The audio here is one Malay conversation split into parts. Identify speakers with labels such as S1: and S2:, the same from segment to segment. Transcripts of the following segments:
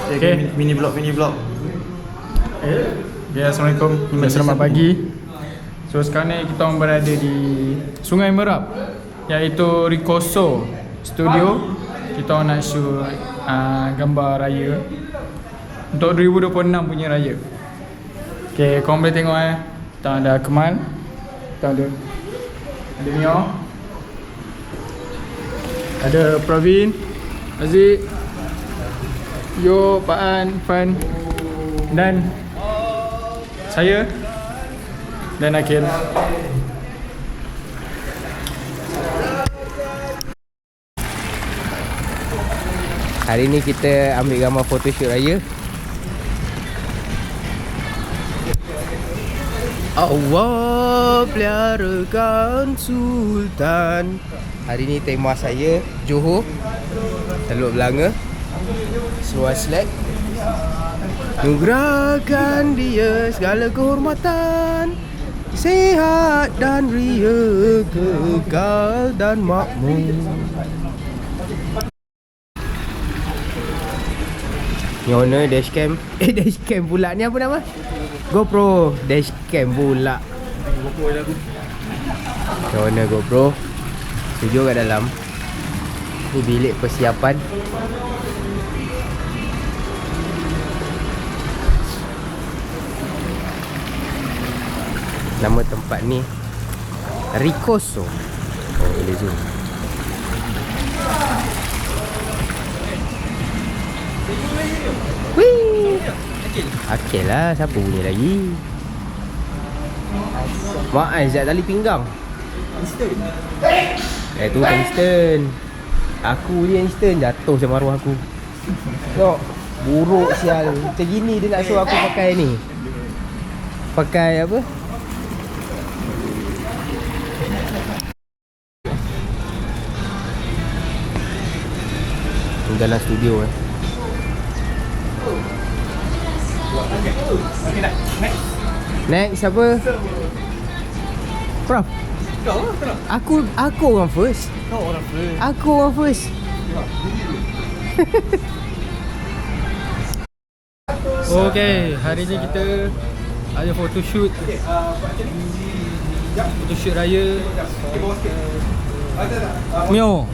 S1: Okay.
S2: Mini vlog.
S1: Okay, Assalamualaikum. Selamat pagi. So sekarang ni kita orang berada di Sungai Merap, iaitu Ricoso Studio. Kita orang nak shoot gambar raya untuk 2026 punya raya. Okay, korang boleh tengok kita ada Kemal, kita ada Mio, ada Pravin, Aziz, Yo, Pak An, Fan dan saya dan Akil.
S3: Hari ni kita ambil gambar photoshoot raya. Allah peliharakan Sultan. Hari ni tema saya Johor, Teluk Belanga, seluar slack. Nugerahkan dia segala kehormatan, sihat dan ria, kekal dan makmur. Ni owner dashcam. Dashcam pula. Ni apa nama? GoPro dashcam pula. GoPro je aku. Ni owner GoPro. Studio kat dalam. Ni bilik persiapan. Nama tempat ni Ricoso. Oh, boleh zoom. Wih. Akil lah, siapa punya lagi? Mak Aizat tali pinggang. Instant. Tu instant. Aku je instant, jatuh sama arwah aku. Tengok, buruk sial. Macam gini dia nak suruh aku pakai ni. Pakai apa? Dalam studio Next siapa? Prof. Aku orang first. Aku orang first.
S1: Okay, hari ni kita ada photoshoot. Photoshoot raya Mio.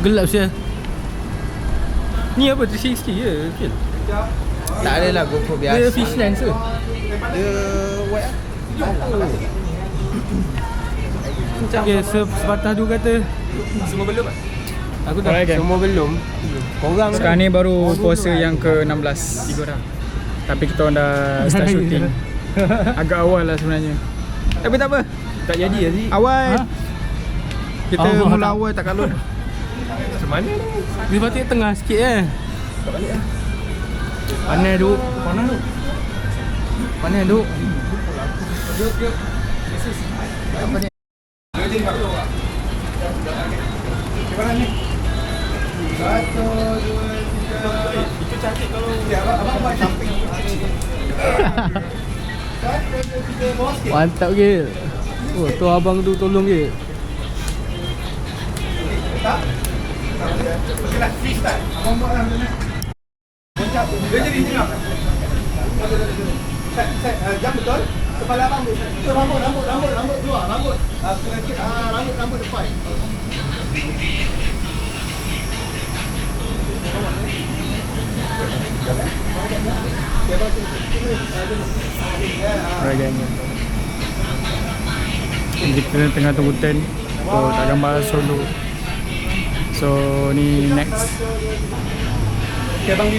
S1: Gelap sia. Ni apa 360 je, Phil?
S3: Tak adalah GoPro biasa.
S1: Dia fish lens ke?
S3: Dia white lah.
S1: Okay, sepatah tu kata semua belum tak? Aku dah
S3: Semua belum. Korang
S1: sekarang ni baru puasa yang ke-16. Tapi kita orang dah start shooting. Agak awal lah sebenarnya. Tapi tak apa.
S2: Tak jadi Aziz.
S1: Awal. Kita mula awal tak kalut.
S2: Macam mana ni?
S1: Dia patut tengah sikit
S2: Tak balik lah.
S1: Panai duk. Panai duk. Apa ni?
S2: Gimana ni? 1, 2, 3. Itu cantik kalau abang buat samping. 1, 2, 3 bawah sikit.
S1: Mantap Gil. Oh, tu abang tu tolong Gil.
S2: Tak? Okey lah, freestyle. Abang buat lah macam ni. Dia jadi tengah. Set, jam betul. Kepala abang tu. Rambut keluar. Rambut depan. Kita tengah tunggu turn untuk tak gambar solo. So ni next. Okay bang.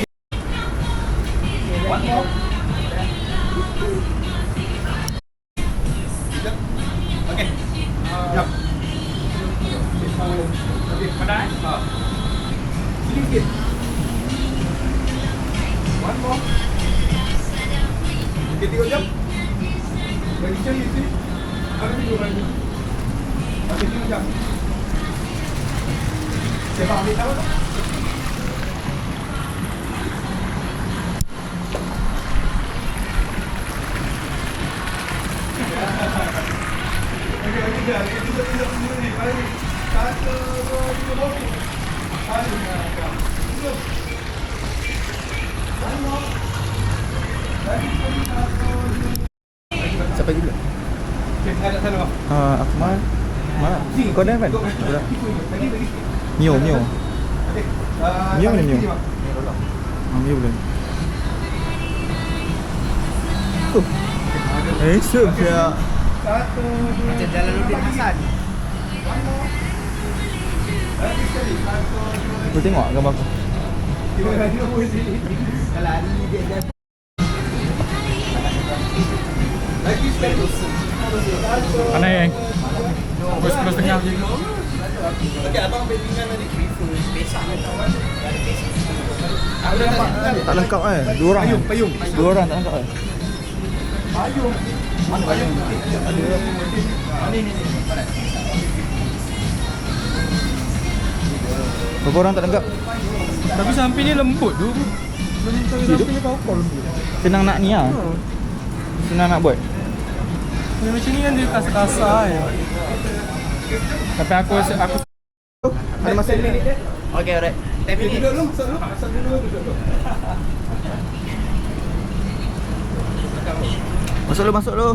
S2: Okay. Jap. Okay, pandai. Sedikit. One more. Okay, 3 jam. Bagi saya isi. Ada video lagi. Okay, 3 jam. Siapa ambil tahu tak? Satu, dua, tiga,
S4: Akmal. Mana? Kau dah kan? Dah. Mio. Mio mana Mio? Mio boleh. Sup ya.
S3: Macam Jalaluddin Hasan.
S4: Kau tengok gambar aku.
S3: Kalau hari ni dia dah
S1: Mana yang? Pukul 10.30 je.
S3: okey, abang bettingan tadi prefer pesak atau
S4: Tak lengkap Dua orang.
S3: payung.
S4: Dua orang tak lengkap Berapa orang tak lengkap?
S1: Tapi samping ni lembut tu.
S4: Sampingnya kau lembut. Senang nak ni lah. Senang nak buat.
S1: Macam ni kan dia kasar-kasar je. Tapi aku
S4: Ada masa ni.
S3: okey, alright. Tapi ni duduk dulu, masuk dulu.
S4: Masuk dulu.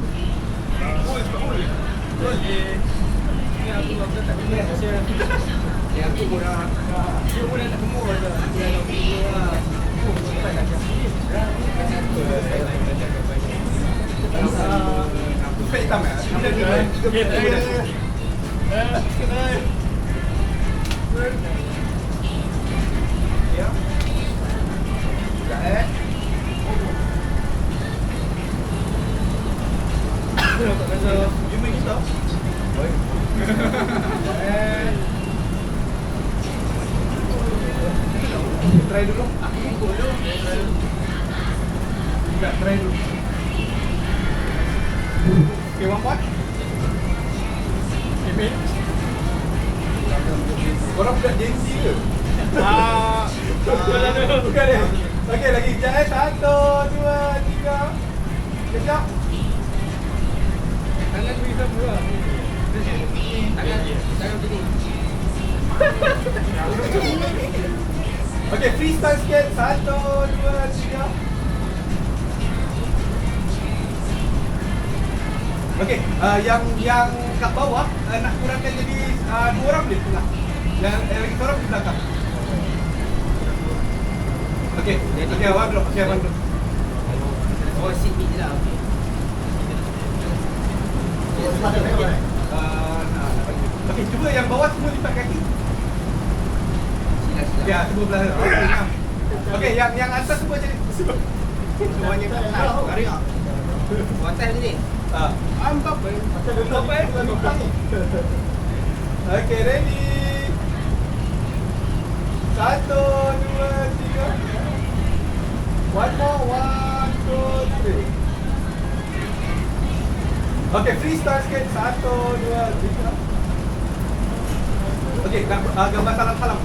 S3: Try dulu. Try dulu. Okay, one pot. Korang budak Gen Z ke? Bukan dia. Okey, lagi kejap 1, 2, 3. Kejap. Tangan beri sama. Tangan begini. Okey, freestyle sikit. 1, 2, 3. Okey, yang kat bawah nak kurangkan jadi 2 orang boleh tengah. Yang lagi seorang di belakang. Okey, abang duduk. Okey, abang duduk. Oh, sini je lah. Okey. Okey, cuba yang bawah semua lipat kaki. Ya, semua belah. Okey, yang atas semua jadi semuanya kat atas. Garing ah. Atas ni. Ampak macam duduk ni. Okey, ready. 1, 2, 3. One more. 1, 2, 3. Okey, freestyle sikit. 1, 2, 3. Okey, gambar salam-salam.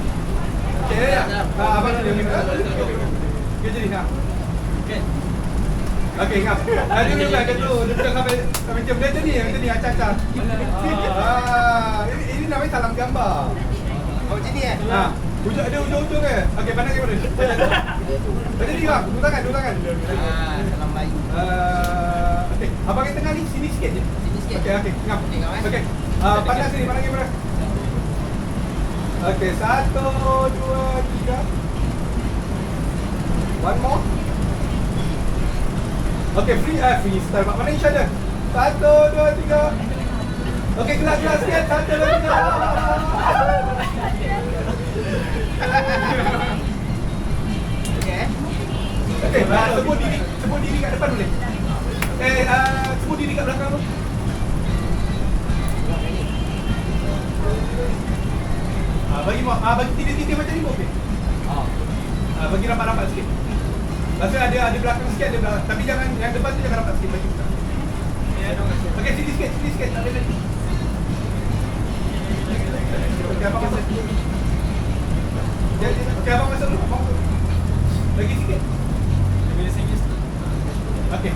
S3: Okey, ya. Abang dia minta. Okey, jadi nak. Okey. Okey, ngap. Ada juga ada tu. Dia sampai jam dia ni acah-acah. Ini namanya salam gambar. Oh, macam ni Ujung ada ujung-ujung ke? Okey, pandang ke mana? Tadi ni bang, dua tangan. Salam Melayu. Okey, abang yang tengah ni sini sikit je. Sini sikit. Okey, ngap. Okey. Pandang sini, pandang ke mana? Okey, 1, 2, 3. One more. Okey, freestyle. Mana Isha dia? 1, 2, 3. Okey, kelas sikit. 1, 2, 3. Okey, sebut diri kat depan boleh? Sebut diri kat belakang tu. Bagi titik-titik macam ni pun okey. Bagi rapat-rapat sikit. Lepas ada belakang sikit, ada belakang. Tapi jangan, yang depan tu jangan rapat sikit. Bagi buka. Okey, sini sikit. Tak boleh lagi. Okey, abang masuk. Okey, abang masuk dulu. Lagi sikit. Okey.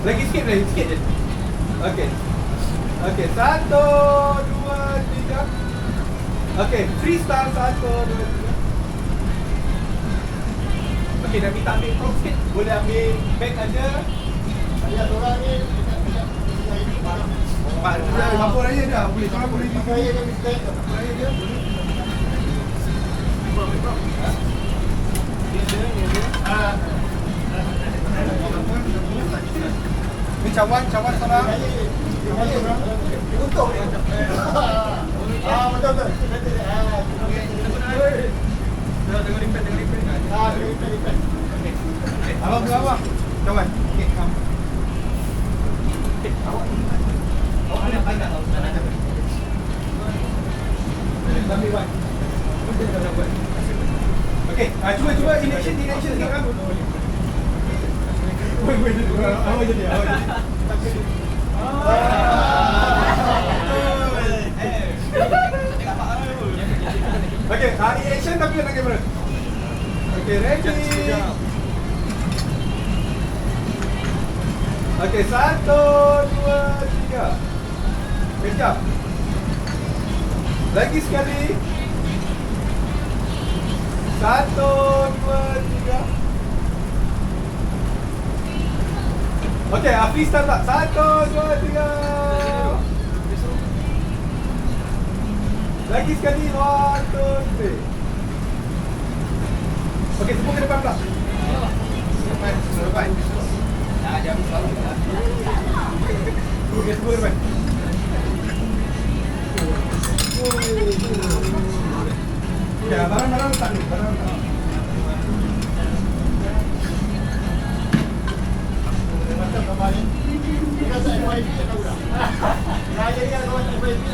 S3: Lagi sikit je. Okey. 1, 2, 3. Okey, freestyle 1, 2, 3. Okey, dah minta ambil prop sikit. Boleh ambil bag aja. Saya seorang ni.
S5: Pak, lampu raya dah. Boleh korang boleh lampu raya dia. Lampu raya dia. Ni cawan seorang. Untuk ni. Betul. Tengok lipat. Lipat. Abang berapa? Cawan. Okey, kamu. Awak boleh pandang tau. Tapi buat. Okey, cuba in action sikit kan. Awak jadi. Okey, in action tapi nak kamera. Okey, ready. Okey, 1, 2, 3. Kejap. Lagi sekali. 1, 2, 3. Okey, Hafiz start tak? 1, 2, 3. Lagi sekali. 1, 2, 3. Okey, semua ke depan pula. Depan. Jangan selalu. Okey, semua ke depan. Ya, barang-barang letak ni.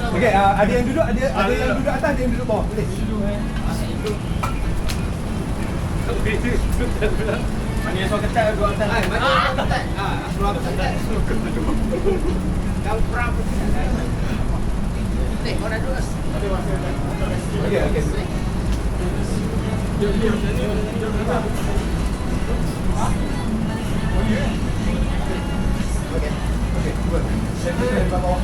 S5: Okey, ada yang duduk, ada yang duduk atas, ada yang duduk bawah. Boleh. Mana yang suara ketat duduk atas. Mana yang suara ketat? Suara ketat. Kau perang. Orang duduk. Okey. Okey, cuba. Saya bawah.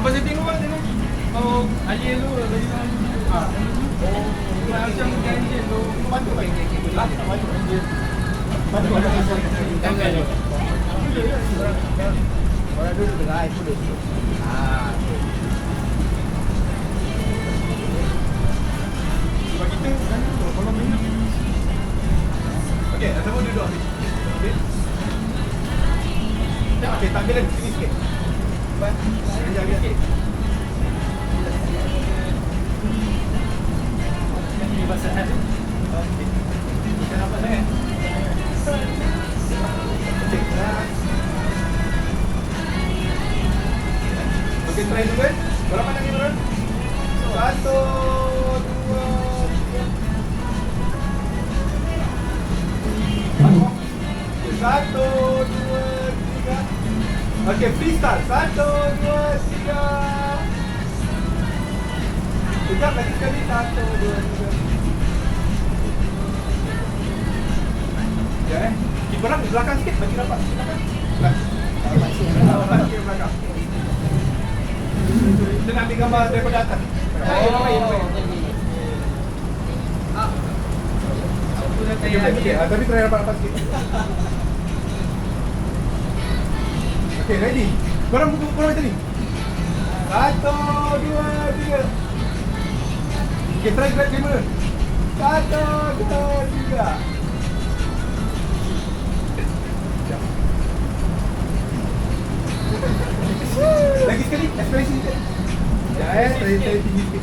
S5: Pasal tengok. Oh, Ali lu tadi kan. Oh, macam janji tu. Bantu baik. Bantu. Orang duduk tengah air duduk. Bagi tu kalau minum. Okey, semua duduk ni. Okey. Okey, tampilan sini sikit. Baik. Jaga sikit. Ini basah ada. Okey. Kita nampak sangat. Okey, try dulu kan. Berapa nak ni, bro? 1, 2, 3. 1, 2, 3. Okey, freestyle. 1, 2, 3. Sekejap lagi sekali. 1, 2, 3. Ya, di belakang sikit bagi dapat. Belakang sikit belakang. Kita nak ambil gambar daripada atas. Tapi try rapat sikit. Okey, ready. Korang macam ni. 1, 2, 3. Okey, try grab kamera. 1, 2, 3. Lagi sekali, ekspresi sikit. Ya, saya tinggi sikit.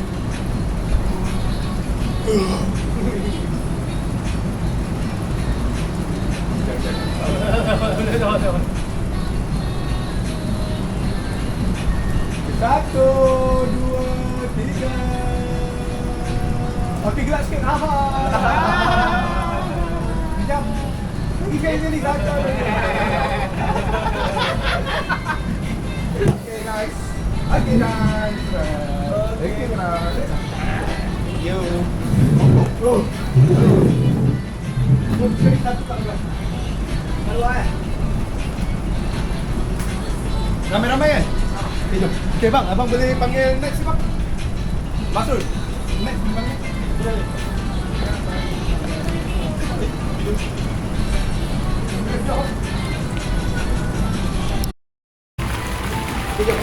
S5: Satu, dua, tiga. Okey, gelap sikit. Sekejap. Lagi sekali, satu. Okay, nice. Okay, nice. Okay, nice. Yo. Oh. Satu tak belas. Keluar. Ramai-ramai kan? Okay, jom. Okay, bang. Abang boleh panggil next, bang? Masul. Next, panggil. Semua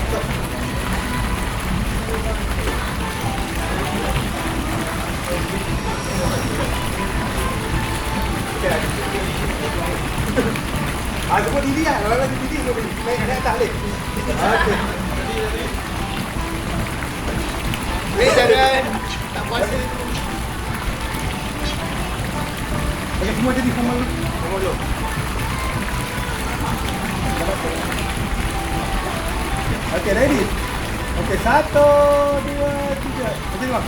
S5: diri lah. Kalau lagi diri semua diri. Naik tak boleh. Okey. Jangan tak puasa. Okey, semua jadi sama dulu. Sama dulu. Okey, ready? Okey, 1, 2, 3. Okey, bang.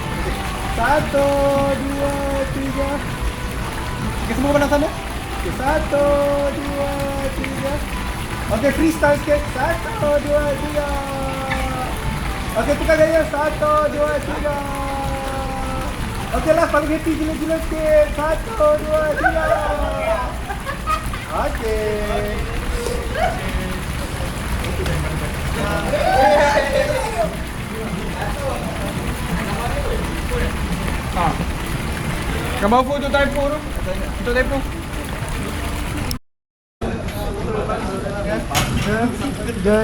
S5: Okey. 1, 2, 3. Okey, semua pandang sama? Okey, 1, 2, 3. Okey, freestyle sikit. 1, 2, 3. Okey, tukar gaya. 1, 2, 3. Okey, last paling happy gila-gila sikit. 1, 2, 3. Okey.
S1: Gambar foto typo tu. Untuk typo.
S5: Tiga.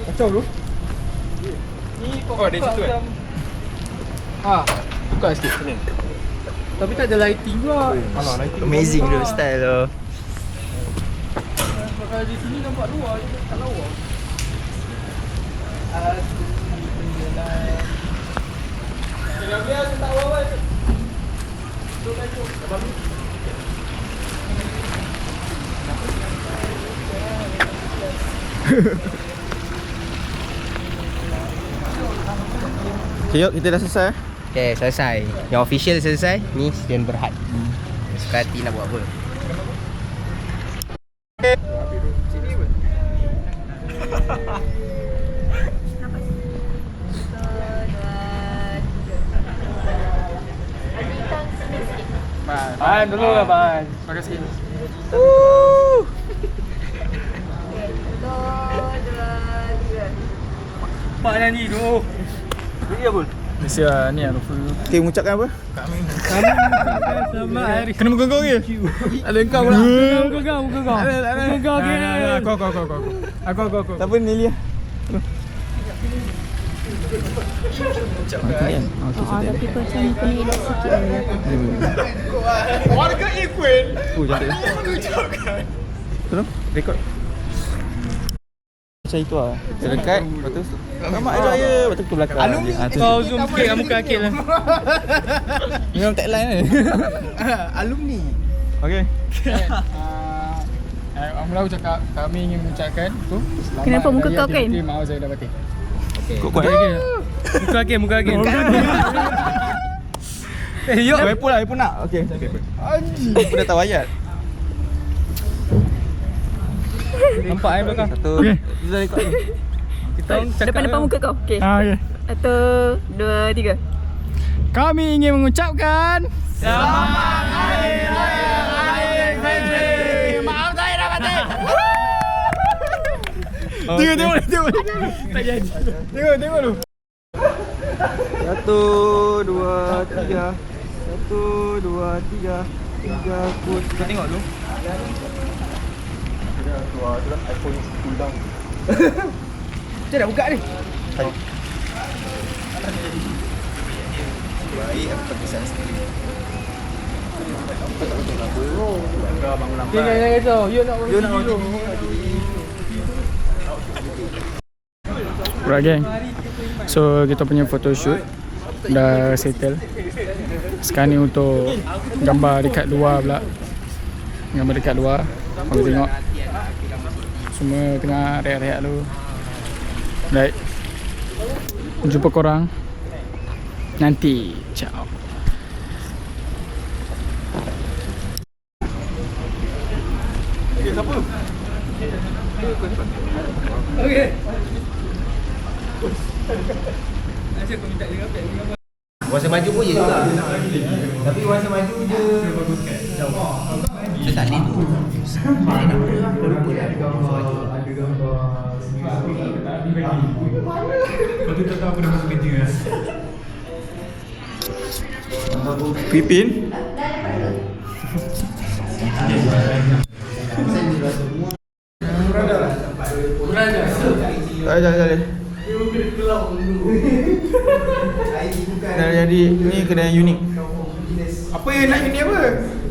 S5: Kacau tu.
S1: Oh, dari situ kan? Buka sikit.
S5: Tapi tak ada lighting pula.
S3: Amazing tu style tu.
S5: Kalau di sini nampak luar je, tak lawa. Jangan biar saya tak awal.
S4: Okay, yuk kita dah selesai.
S3: Okay, selesai. Yang official selesai. Ni Sekian Berhad. Suka hati nak buat apa.
S1: Ban dulu lah Ban. Pakai sikit.
S5: Mak nyanyi tu. Beri apa?
S1: Mesti ni Aruful.
S4: Okay, mengucapkan apa?
S5: Sama hari.
S1: Kena muka kau ke? Ada kau pula.
S5: Muka kau. Muka kau ke?
S1: Aku.
S4: Siapa ni Lia?
S6: tapi macam kena elak sikit lah.
S5: Warga equal.
S4: Cantik. Tolong, rekod. Macam itu lah. Kita dekat, lepas tu selamat hari raya, lepas tu ke belakang.
S5: Kau zoom sikit kat muka Akil lah.
S4: Memang tagline kan?
S3: Alumni.
S4: Okay.
S1: Mula cakap kami ingin mengucapkan tu. Selamat
S6: Kenapa muka
S1: Raya
S6: kau kan?
S1: Aidilfitri Maaf Zahid Batin.
S4: Kuat.
S5: Muka Akil.
S4: Yuk, Apple lah, Apple nak. Okay. Anjing. Aku dah tahu ayat.
S5: Nampak belakang.
S4: Satu.
S1: Okay.
S4: Kita rekod ni.
S5: Kita cakap
S6: Depan muka kau. Okey.
S1: Okay.
S6: 1, 2, 3.
S1: Kami ingin mengucapkan
S5: Selamat Hari Raya Aidilfitri. Maaf Zahid Batin.
S1: Tengok. Tak jadi. Tengok lu.
S4: 1, 2, 3. 1, 2, 3. 3 pun. Kita tengok dulu.
S5: iPhone cool down.
S3: Macam nak buka ni?
S4: Baik, aku tak kisah sendiri.
S5: Jangan risau. You nak dulu.
S1: Alright gang. So kita punya photoshoot dah settle. Sekarang ni untuk gambar dekat luar pula. Gambar dekat luar. Kau tengok semua tengah rehat-rehat dulu. Right. Jumpa korang nanti. Ciao.
S3: Masa maju pun je juga. Tapi masa maju je dia tak boleh tu. Saya nak lupa dah masa maju.
S4: Pipin. Jom. Dah jadi ni kena yang unik.
S5: Apa yang nak ini apa?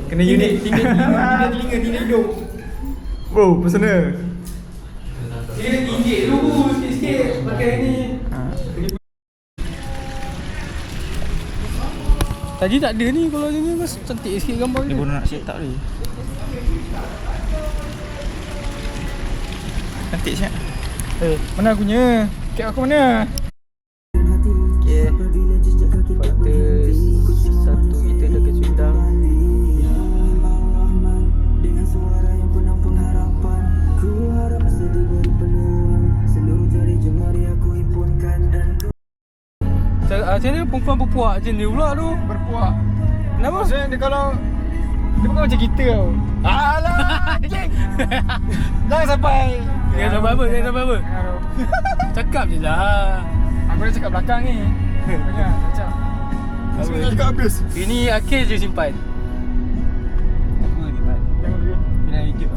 S4: Kena unik.
S5: Telinga, tidak hidung.
S4: Bro, personal.
S5: Dia injek dulu sikit-sikit pakai ni.
S2: Tadi tak ada ni, kalau ni kan cantik sikit gambar
S4: Ni
S2: dia.
S4: baru nak set up ni. Cantik siap.
S2: Mana akunya? Kek aku mana?
S3: Okay. Faktor satu kita dah ke Sundang.
S2: Macam mana perempuan berpuak je ni pula tu?
S1: Berpuak.
S2: Kenapa?
S1: Maksudnya dia kalau dia bukan macam kita tau.
S2: Alah, anjing.
S1: Jangan sampai.
S2: Jangan sampai apa? Jangan sampai apa? Cakap je lah.
S1: Aku dah cakap belakang ni. Banyak macam.
S2: Apa?
S1: Cakap habis.
S2: Ini akhir je simpan.
S3: Apa ni, Pat?
S1: Tengok dulu.
S3: Bila hijau.